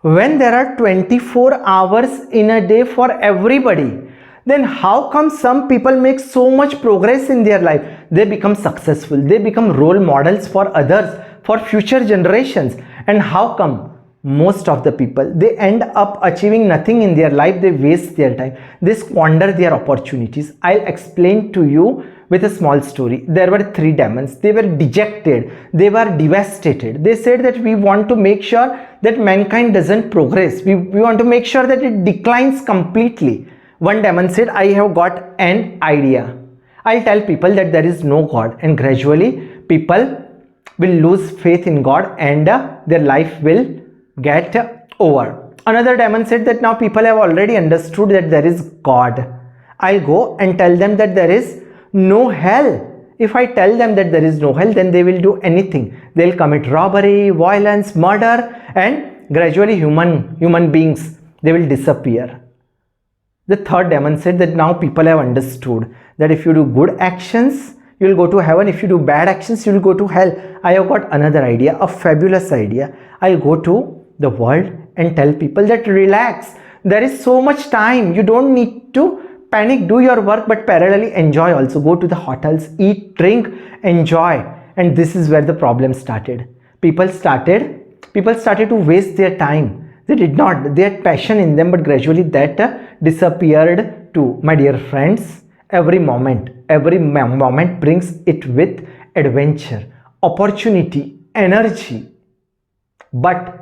When there are 24 hours in a day for everybody, then how come some people make so much progress in their life? They become successful, they become role models for others, for future generations. And how come most of the people, they end up achieving nothing in their life? They waste their time, they squander their opportunities. I'll explain to you with a small story. There were 3 demons. They were dejected, they were devastated. They said that we want to make sure that mankind doesn't progress, we want to make sure that it declines completely. One demon said, I have got an idea, I'll tell people that there is no God, and gradually people will lose faith in God and their life will get over. Another demon said that now people have already understood that there is God, I'll go and tell them that there is no hell. If I tell them that there is no hell, then they will do anything. They'll commit robbery, violence, murder, and gradually human beings, they will disappear. The third demon said that now people have understood that if you do good actions, you will go to heaven. If you do bad actions, you will go to hell. I have got another idea, a fabulous idea. I'll go to the world and tell people that relax, there is so much time, you don't need to panic, do your work, but parallelly enjoy also. Go to the hotels, eat, drink, enjoy. And this is where the problem started. People started to waste their time. They did not, they had passion in them, but gradually that disappeared too. My dear friends, every moment brings it with adventure, opportunity, energy. But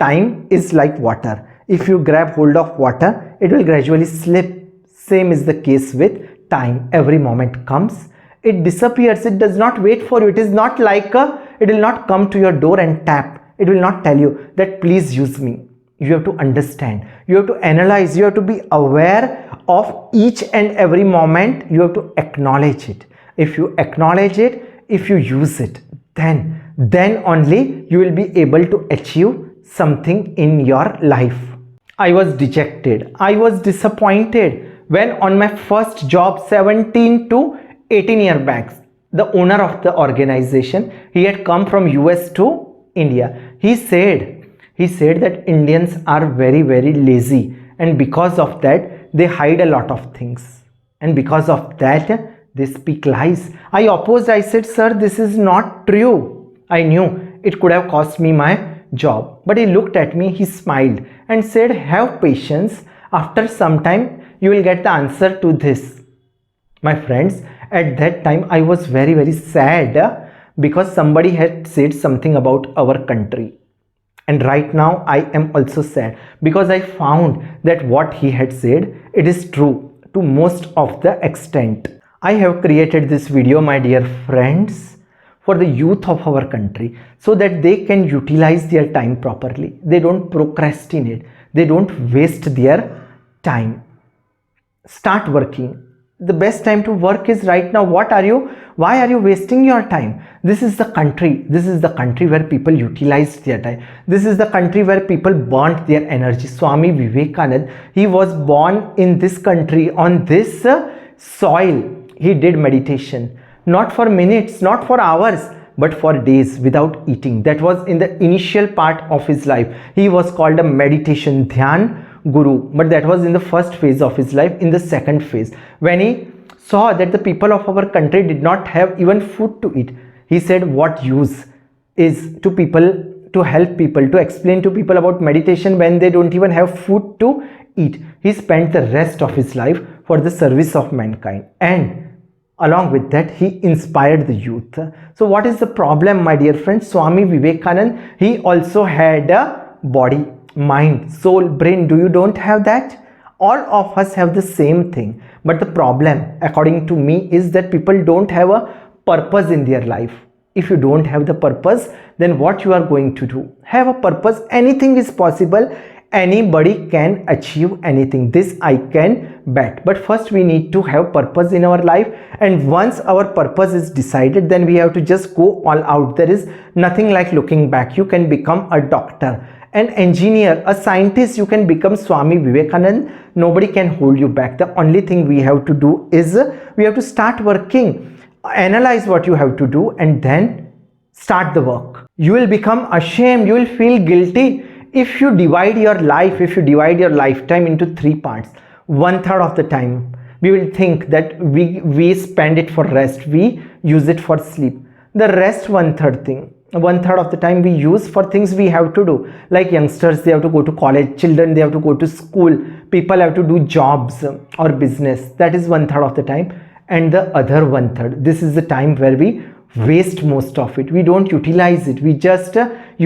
time is like water. If you grab hold of water, it will gradually slip. Same is the case with time. Every moment comes, it disappears. It does not wait for you. It is not like it will not come to your door and tap. It will not tell you that please use me. You have to understand, you have to analyze, you have to be aware of each and every moment. You have to acknowledge it. If you acknowledge it, if you use it, then only you will be able to achieve something in your life. I was dejected, I was disappointed when on my first job 17 to 18 years back, the owner of the organization, he had come from US to India. He said that Indians are very lazy, and because of that they hide a lot of things, and because of that they speak lies. I opposed. I said, sir, this is not true. I knew it could have cost me my job, but he looked at me, he smiled and said, have patience, after some time you will get the answer to this. My friends, at that time I was very sad because somebody had said something about our country. And right now I am also sad because I found that what he had said, it is true to most of the extent. I have created this video, my dear friends, for the youth of our country so that they can utilize their time properly. They don't procrastinate. They don't waste their time. Start working. The best time to work is right now. Why are you wasting your time? This is the country where people utilize their time. This is the country where people burnt their energy. Swami Vivekananda, he was born in this country, on this soil. He did meditation, not for minutes, not for hours, but for days without eating. That was in the initial part of his life. He was called a meditation Dhyan Guru, but that was in the first phase of his life. In the second phase, when he saw that the people of our country did not have even food to eat, he said, what use is to people, to help people, to explain to people about meditation when they don't even have food to eat? He spent the rest of his life for the service of mankind, and along with that he inspired the youth. So what is the problem, my dear friends? Swami Vivekananda, he also had a body, mind, soul, brain. Do you don't have that? All of us have the same thing, but the problem according to me is that people don't have a purpose in their life. If you don't have the purpose, then what you are going to do? Have a purpose. Anything is possible. Anybody can achieve anything. This I can bet. But first we need to have purpose in our life, and once our purpose is decided, then we have to just go all out. There is nothing like looking back. You can become a doctor, an engineer, a scientist. You can become Swami Vivekananda. Nobody can hold you back. The only thing we have to do is we have to start working, analyze what you have to do, and then start the work. You will become ashamed, you will feel guilty if you divide your life, if you divide your lifetime into 3 parts, 1/3 of the time we will think that we spend it for rest, we use it for sleep. The rest 1/3 of the time we use for things we have to do. Like youngsters, they have to go to college, children, they have to go to school, people have to do jobs or business. That is 1/3 of the time. And the other 1/3, this is the time where we waste most of it. We don't utilize it. We just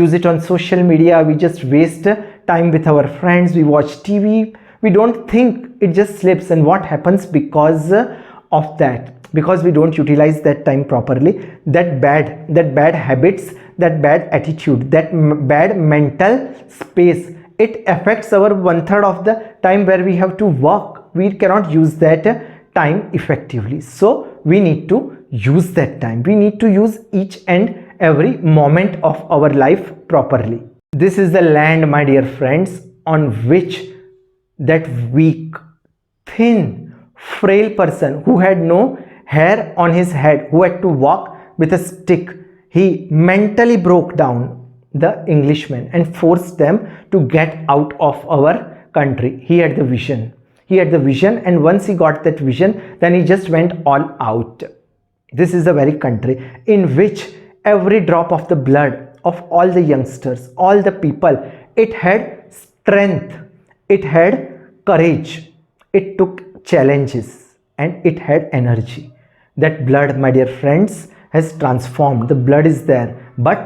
use it on social media. We just waste time with our friends. We watch TV. We don't think, it just slips. And what happens because of that? Because we don't utilize that time properly, that bad habits, that bad attitude, that bad mental space, it affects our 1/3 of the time where we have to work. We cannot use that time effectively. So we need to use that time. We need to use each and every moment of our life properly. This is the land, my dear friends, on which that weak, thin, frail person who had no hair on his head, who had to walk with a stick, he mentally broke down the Englishmen and forced them to get out of our country. He had the vision. He had the vision, and once he got that vision, then he just went all out. This is the very country in which every drop of the blood of all the youngsters, all the people, it had strength, it had courage, it took challenges, and it had energy. That blood, my dear friends, has transformed. The blood is there, but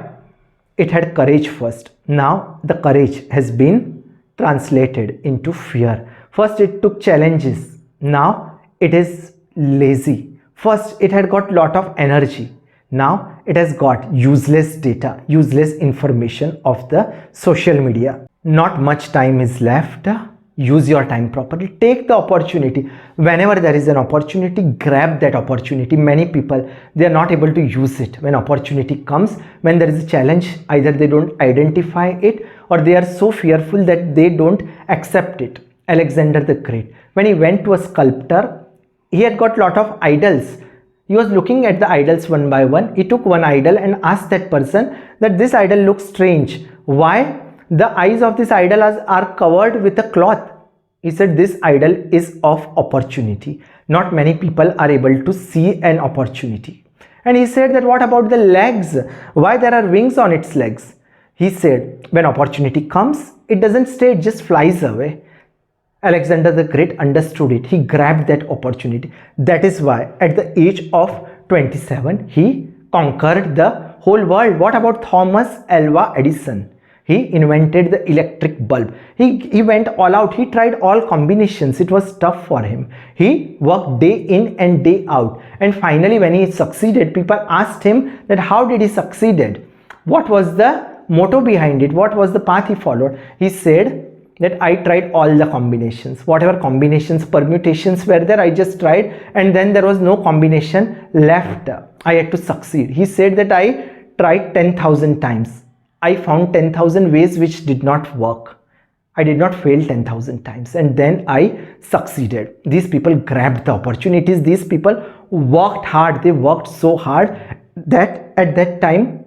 it had courage first. Now the courage has been translated into fear. First it took challenges, now it is lazy. First it had got lot of energy, now it has got useless data, useless information of the social media. Not much time is left. Use your time properly. Take the opportunity. Whenever there is an opportunity, grab that opportunity. Many people, they are not able to use it. When opportunity comes, when there is a challenge, either they don't identify it or they are so fearful that they don't accept it. Alexander the Great, when he went to a sculptor, he had got lot of idols. He was looking at the idols one by one. He took one idol and asked that person that this idol looks strange. Why? The eyes of this idol are covered with a cloth. He said this idol is of opportunity. Not many people are able to see an opportunity. And he said that what about the legs? Why there are wings on its legs? He said when opportunity comes, it doesn't stay, it just flies away. Alexander the Great understood it. He grabbed that opportunity. That is why at the age of 27, he conquered the whole world. What about Thomas Alva Edison? He invented the electric bulb. He went all out. He tried all combinations. It was tough for him. He worked day in and day out. And finally, when he succeeded, people asked him that how did he succeed? What was the motto behind it? What was the path he followed? He said that I tried all the combinations. Whatever combinations, permutations were there, I just tried. And then there was no combination left. I had to succeed. He said that I tried 10,000 times. I found 10,000 ways which did not work. I did not fail 10,000 times, and then I succeeded. These people grabbed the opportunities. These people worked hard. They worked so hard that at that time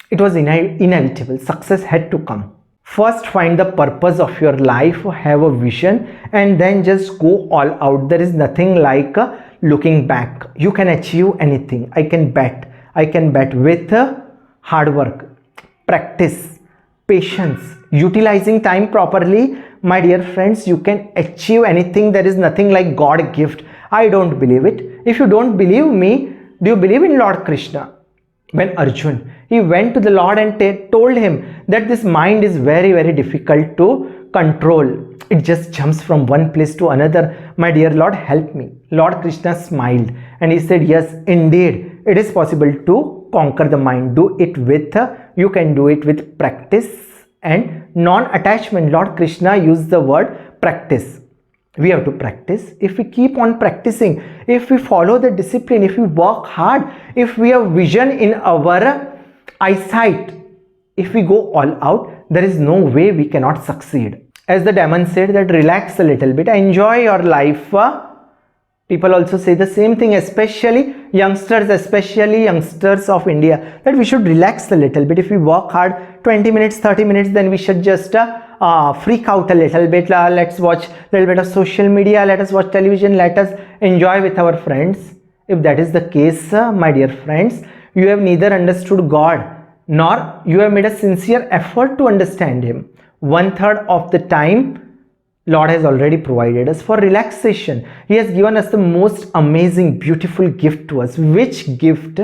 it was inevitable. Success had to come. First, find the purpose of your life, have a vision, and then just go all out. There is nothing like looking back. You can achieve anything. I can bet with hard work, practice, patience, utilizing time properly. My dear friends, you can achieve anything. There is nothing like God gift. I don't believe it. If you don't believe me, do you believe in Lord Krishna? When Arjun, he went to the Lord and told him that this mind is very, very difficult to control. It just jumps from one place to another. My dear Lord, help me. Lord Krishna smiled and he said, yes, indeed, it is possible to conquer the mind. Do it with, you can do it with practice and non-attachment. Lord Krishna used the word practice. We have to practice. If we keep on practicing, if we follow the discipline, if we work hard, if we have vision in our eyesight, if we go all out, there is no way we cannot succeed. As the demon said that relax a little bit, enjoy your life. People also say the same thing, especially youngsters of India, that we should relax a little bit. If we work hard 20 minutes, 30 minutes, then we should just freak out a little bit, let's watch a little bit of social media, let us watch television, let us enjoy with our friends. If that is the case, my dear friends, you have neither understood God nor you have made a sincere effort to understand Him. 1/3 of the time Lord has already provided us for relaxation. He has given us the most amazing, beautiful gift to us. Which gift?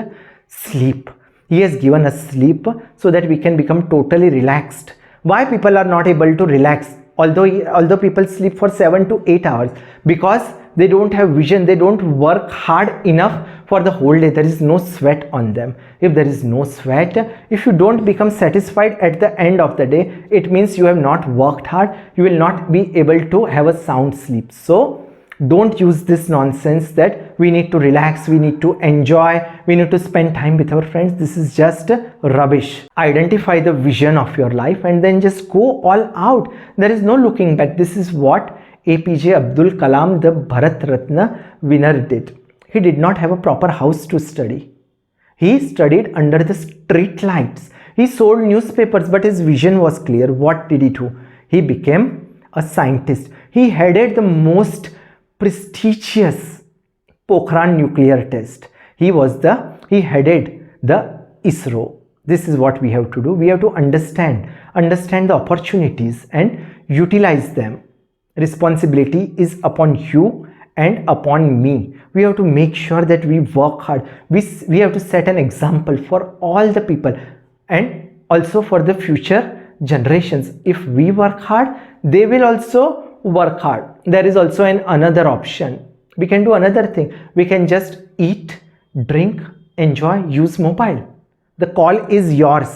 Sleep. He has given us sleep so that we can become totally relaxed. Why people are not able to relax? Although people sleep for 7 to 8 hours, because they don't have vision, they don't work hard enough for the whole day. There is no sweat on them. If there is no sweat, if you don't become satisfied at the end of the day, it means you have not worked hard. You will not be able to have a sound sleep. So don't use this nonsense that we need to relax, we need to enjoy, we need to spend time with our friends. This is just rubbish. Identify the vision of your life and then just go all out. There is no looking back. This is what APJ Abdul Kalam, the Bharat Ratna winner, did. He did not have a proper house to study. He studied under the street lights. He sold newspapers, but his vision was clear. What did he do? He became a scientist. He headed the most prestigious Pokhran nuclear test. He headed the ISRO. This is what we have to do. We have to understand the opportunities and utilize them. Responsibility is upon you and upon me. We have to make sure that we work hard. We have to set an example for all the people and also for the future generations. If we work hard, they will also work hard. There is also another option. We can do another thing. We can just eat, drink, enjoy, use mobile. The call is yours.